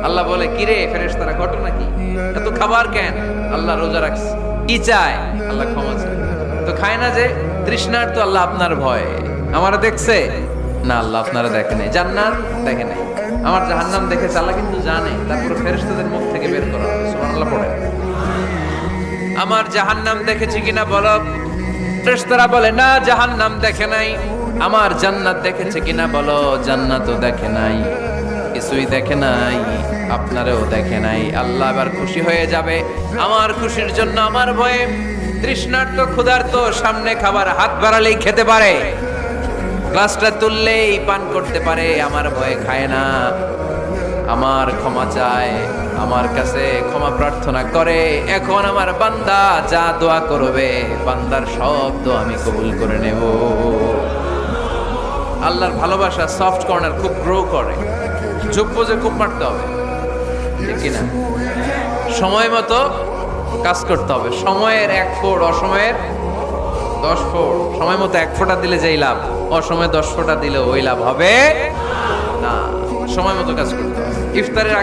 আল্লাহ বলে, কিরে ফেরেশতারা, ঘটনা কি? এত খাবার কেন? আল্লাহ রোজা রাখছে। কি চায়? আল্লাহ ক্ষমা চায়। তো খায় না যে তৃষ্ণার, তো আল্লাহ আপনার ভয়। আমারা দেখছে না, আল্লাহ আপনারা দেখে নাই। জান্নাত দেখে নাই, আমার জাহান্নাম দেখেছে আল্লাহ কিন্তু জানে। তারপরে ফেরেশতাদের মুখ থেকে বের করা হবে। সুবহানাল্লাহ পড়ে। আমার জাহান্নাম দেখেছি কিনা বলো। ফেরেশতারা বলে, না জাহান্নাম দেখে নাই। আমার জান্নাত দেখেছে কিনা বলো। জান্নাতও দেখে নাই, কিছুই দেখে নাই, আপনারেও দেখে নাই। আল্লাহ এবার খুশি হয়ে যাবে। আমার খুশির জন্য আমার ভয়ে তৃষ্ণার্ত ক্ষুধার্ত সামনে খাবার হাত বাড়ালেই খেতে পারে, গ্লাসটা তুললেই পান করতে পারে, আমার ভয়ে খায় না। আমার ক্ষমা চায়, আমার কাছে ক্ষমা প্রার্থনা করে। এখন আমার বান্দা যা দোয়া করবে, বান্দার সব দোয়া আমি কবুল করে নেব। আল্লাহর ভালোবাসা সফট কর্নার খুব গ্রো করে। যোগ্য যে খুব মারতে হবে, ঠিক কিনা? সময় মতো কাজ করতে হবে। সময়ের 1 ফোঁট, অসময়ের 10 ফোঁট। সময় মতো 1 ফোঁটা দিলে যেই লাভ, অসময়ে 10 ফোঁটা দিলে ওই লাভ হবে না। সময় মতো কাজ করতে হবে। ইফতারের